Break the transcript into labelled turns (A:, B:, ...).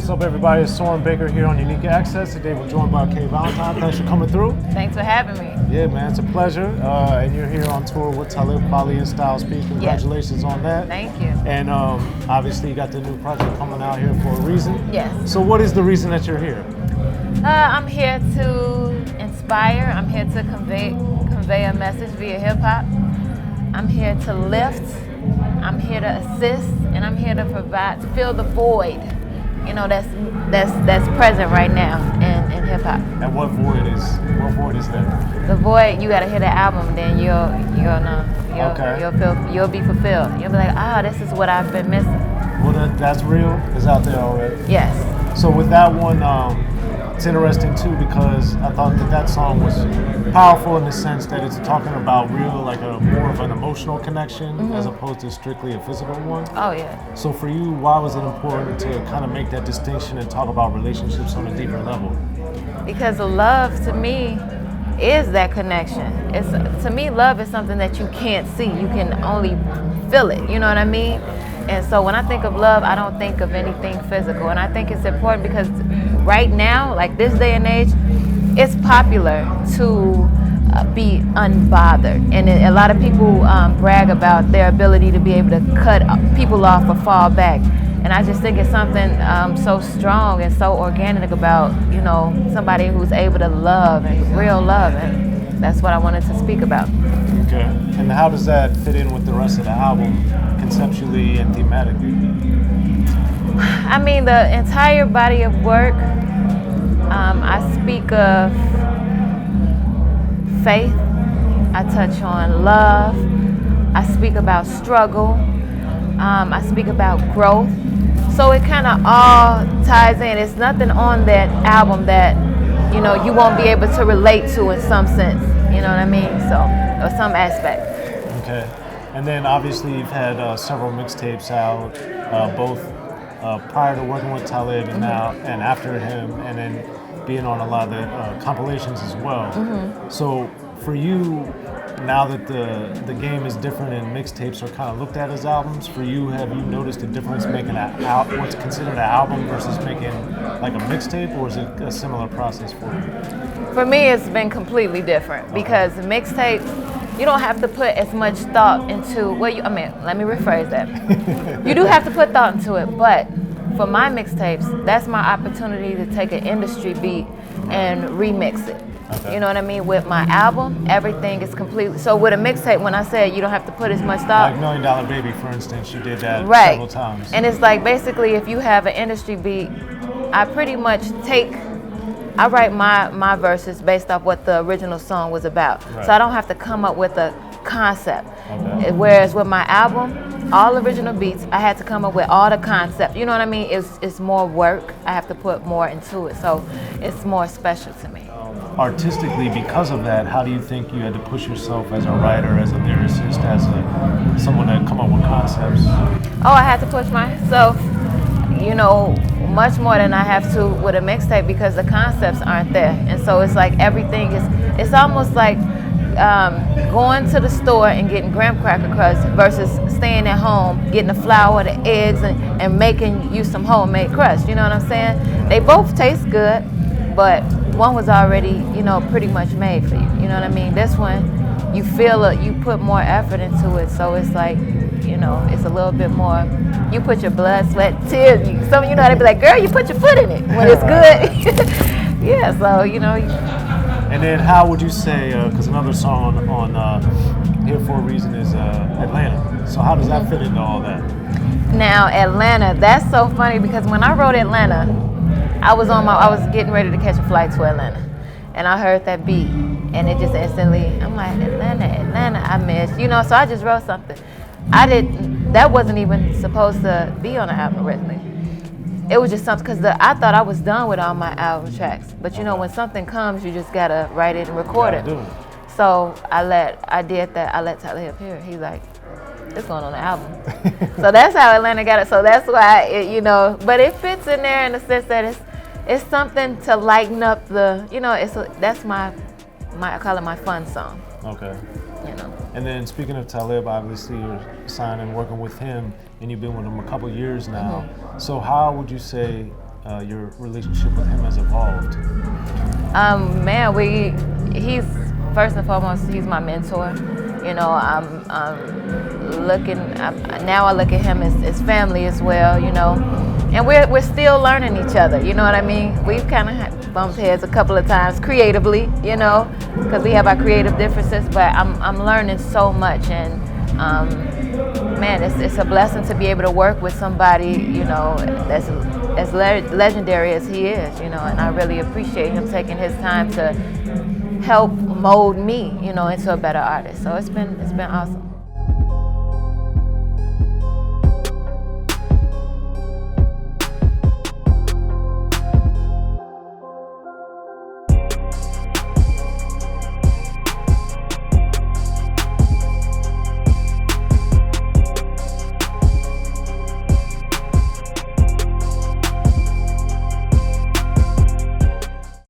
A: What's up, everybody? It's Soren Baker here on Unique Access. Today we're joined by K. Valentine. Thanks for coming through.
B: Thanks for having me.
A: Yeah, man, it's a pleasure. And you're here on tour with Talib Kweli and Styles P. Congratulations on that.
B: Thank you.
A: And obviously you got the new project coming out here for a reason.
B: Yes.
A: So what is the reason that you're here?
B: I'm here to inspire. I'm here to convey a message via hip hop. I'm here to lift. I'm here to assist, and I'm here to provide, to fill the void. You know, that's present right now in hip hop.
A: And what void is there?
B: The void. You gotta hear the album, then you'll know. You'll be fulfilled. You'll be like, this is what I've been missing.
A: Well, that's real. It's out there already.
B: Yes.
A: So with that one, it's interesting too because I thought that song was powerful in the sense that it's talking about real, like a more of an emotional connection as opposed to strictly a physical one.
B: Oh yeah.
A: So for you, why was it important to kind of make that distinction and talk about relationships on a deeper level? Because
B: love to me is that connection. To me, love is something that you can't see. You can only feel it. You know what I mean? And so when I think of love, I don't think of anything physical. And I think it's important because right now, like this day and age, it's popular to be unbothered. And a lot of people brag about their ability to be able to cut people off or fall back. And I just think it's something so strong and so organic about, you know, somebody who's able to love and real love. And that's what I wanted to speak about.
A: Okay. And how does that fit in with the rest of the album, conceptually and thematically?
B: I mean, the entire body of work, I speak of faith, I touch on love, I speak about struggle, I speak about growth. So it kind of all ties in. It's nothing on that album that, you know, you won't be able to relate to in some sense, you know what I mean? So, or some aspect.
A: Okay. And then obviously you've had several mixtapes out, both prior to working with Talib and now and after him, and then being on a lot of the compilations as well. So for you, now that the game is different and mixtapes are kind of looked at as albums, for you, have you noticed a difference making what's considered an album versus making like a mixtape, or is it a similar process for you?
B: For me, it's been completely different because mixtapes, you don't have to put as much thought into, let me rephrase that. You do have to put thought into it, but for my mixtapes, that's my opportunity to take an industry beat and remix it. Okay. You know what I mean? With my album, everything is completely, so with a mixtape, when I said you don't have to put as much thought.
A: Like $1 Million Baby, for instance, you did that several times.
B: And it's like basically if you have an industry beat, I pretty much I write my verses based off what the original song was about. Right. So I don't have to come up with a concept. Okay. Whereas with my album, all original beats, I had to come up with all the concepts. You know what I mean? It's more work. I have to put more into it. So it's more special to me.
A: Artistically, because of that, how do you think you had to push yourself as a writer, as a lyricist, as someone that come up with concepts?
B: Oh, I had to push myself, you know, much more than I have to with a mixtape because the concepts aren't there. And so it's like everything it's almost like going to the store and getting graham cracker crust versus staying at home, getting the flour, the eggs, and making you some homemade crust. You know what I'm saying? They both taste good, but one was already, you know, pretty much made for you. You know what I mean? This one, you feel it, you put more effort into it, so it's like, you know, it's a little bit more, you put your blood, sweat, tears. Some of you know how they be like, girl, you put your foot in it when it's good. Yeah, so, you know.
A: And then how would you say, because another song on Here For A Reason is Atlanta. So how does that fit into all that?
B: Now, Atlanta, that's so funny because when I wrote Atlanta, I was getting ready to catch a flight to Atlanta. And I heard that beat and it just instantly, I'm like, Atlanta, I missed, you know, so I just wrote something. That wasn't even supposed to be on the album originally. It was just something, because I thought I was done with all my album tracks. But you know, when something comes, you just gotta write it and record it. So I let Talib hear it. He's like, it's going on the album. So that's how Atlanta got it. So that's why, you know, but it fits in there in the sense that it's something to lighten up the, you know, that's my I call it my fun song.
A: Okay.
B: You know.
A: And then speaking of Talib, obviously you're signed and working with him, and you've been with him a couple years now. Mm-hmm. So how would you say your relationship with him has evolved?
B: Man, he's first and foremost, he's my mentor. You know, now I look at him as family as well, you know, and we're still learning each other, you know what I mean? We've kind of bumped heads a couple of times creatively, you know, because we have our creative differences, but I'm learning so much, and man, it's a blessing to be able to work with somebody, you know, that's as legendary as he is, you know, and I really appreciate him taking his time to help mold me, you know, into a better artist. So it's been awesome.